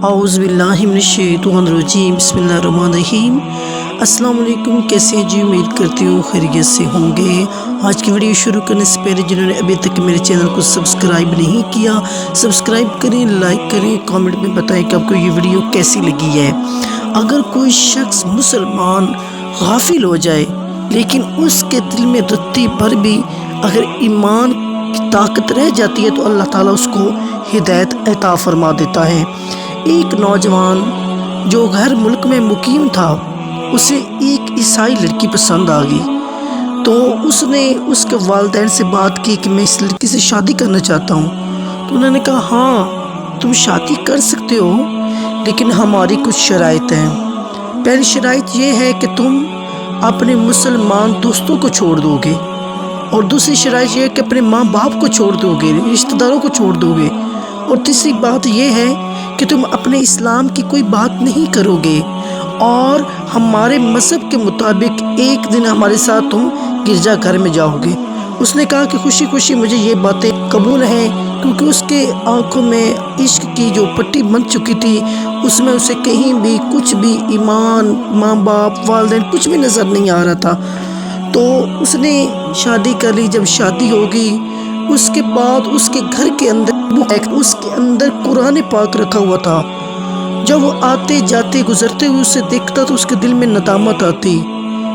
اعوذ باللہ من الشیطان الرجیم بسم اللہ الرحمن الرحیم۔ السلام علیکم، کیسے ہیں جی؟ امید کرتی ہوں خیریت سے ہوں گے۔ آج کی ویڈیو شروع کرنے سے پہلے جنہوں نے ابھی تک میرے چینل کو سبسکرائب نہیں کیا، سبسکرائب کریں، لائک کریں، کامنٹ میں بتائیں کہ آپ کو یہ ویڈیو کیسی لگی ہے۔ اگر کوئی شخص مسلمان غافل ہو جائے لیکن اس کے دل میں رتی بھر بھی اگر ایمان کی طاقت رہ جاتی ہے تو اللہ تعالیٰ اس کو ہدایت عطا فرما دیتا ہے۔ ایک نوجوان جو غیر ملک میں مقیم تھا، اسے ایک عیسائی لڑکی پسند آ گئی، تو اس نے اس کے والدین سے بات کی کہ میں اس لڑکی سے شادی کرنا چاہتا ہوں۔ تو انہوں نے کہا ہاں تم شادی کر سکتے ہو، لیکن ہماری کچھ شرائط ہیں۔ پہلی شرائط یہ ہے کہ تم اپنے مسلمان دوستوں کو چھوڑ دو گے، اور دوسری شرائط یہ ہے کہ اپنے ماں باپ کو چھوڑ دو گے، رشتہ داروں کو چھوڑ دو گے، اور تیسری بات یہ ہے کہ تم اپنے اسلام کی کوئی بات نہیں کرو گے، اور ہمارے مذہب کے مطابق ایک دن ہمارے ساتھ تم گرجا گھر میں جاؤ گے۔ اس نے کہا کہ خوشی خوشی مجھے یہ باتیں قبول ہیں، کیونکہ اس کے آنکھوں میں عشق کی جو پٹی بن چکی تھی، اس میں اسے کہیں بھی کچھ بھی ایمان، ماں باپ، والدین کچھ بھی نظر نہیں آ رہا تھا۔ تو اس نے شادی کر لی۔ جب شادی ہو گئی اس کے بعد اس کے گھر کے اندر قرآن پاک رکھا ہوا تھا۔ جب وہ آتے جاتے گزرتے ہوئے اسے دیکھتا تو اس کے دل میں ندامت آتی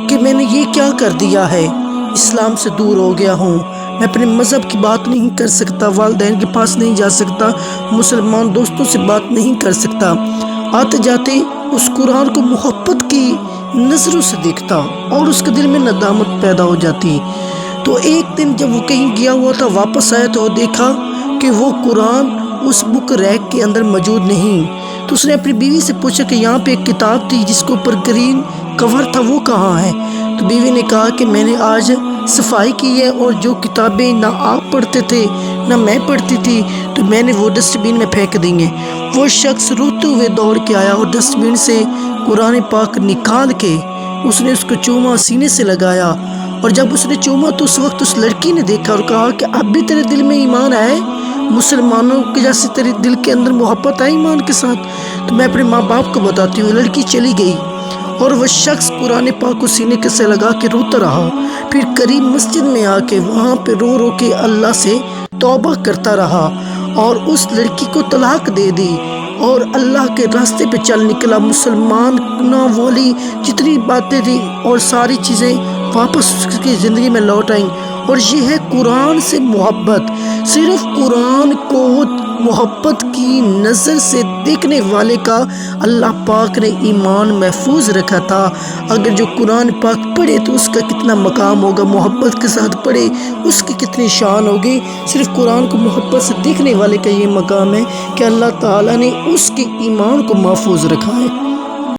کہ میں نے یہ کیا کر دیا ہے، اسلام سے دور ہو گیا ہوں، میں اپنے مذہب کی بات نہیں کر سکتا، والدین کے پاس نہیں جا سکتا، مسلمان دوستوں سے بات نہیں کر سکتا۔ آتے جاتے اس قرآن کو محبت کی نظروں سے دیکھتا اور اس کے دل میں ندامت پیدا ہو جاتی۔ تو ایک دن جب وہ کہیں گیا ہوا تھا، واپس آیا تو دیکھا کہ وہ قرآن اس بک ریک کے اندر موجود نہیں۔ تو اس نے اپنی بیوی سے پوچھا کہ یہاں پہ ایک کتاب تھی جس کے اوپر گرین کور تھا، وہ کہاں ہے؟ تو بیوی نے کہا کہ میں نے آج صفائی کی ہے، اور جو کتابیں نہ آپ پڑھتے تھے نہ میں پڑھتی تھی تو میں نے وہ ڈسٹ بین میں پھینک دیں گے۔ وہ شخص روتے ہوئے دوڑ کے آیا اور ڈسٹ بین سے قرآن پاک نکال کے اس نے اس کو چوما، سینے سے لگایا، اور جب اس نے چوما تو اس وقت اس لڑکی نے دیکھا اور کہا کہ اب بھی تیرے دل میں ایمان ہے، مسلمانوں کے جیسے تیرے دل کے اندر محبت ہے ایمان کے ساتھ، تو میں اپنے ماں باپ کو بتاتی ہوں۔ لڑکی چلی گئی اور وہ شخص قرآن پاک کو سینے کے سے لگا کے روتا رہا۔ پھر قریب مسجد میں آ کے وہاں پہ رو رو کے اللہ سے توبہ کرتا رہا، اور اس لڑکی کو طلاق دے دی اور اللہ کے راستے پہ چل نکلا۔ مسلمان والی جتنی باتیں تھیں اور ساری چیزیں واپس اس کی زندگی میں لوٹ آئیں۔ اور یہ ہے قرآن سے محبت۔ صرف قرآن کو محبت کی نظر سے دیکھنے والے کا اللہ پاک نے ایمان محفوظ رکھا تھا۔ اگر جو قرآن پاک پڑھے تو اس کا کتنا مقام ہوگا، محبت کے ساتھ پڑھے اس کی کتنی شان ہوگی۔ صرف قرآن کو محبت سے دیکھنے والے کا یہ مقام ہے کہ اللہ تعالیٰ نے اس کے ایمان کو محفوظ رکھا ہے۔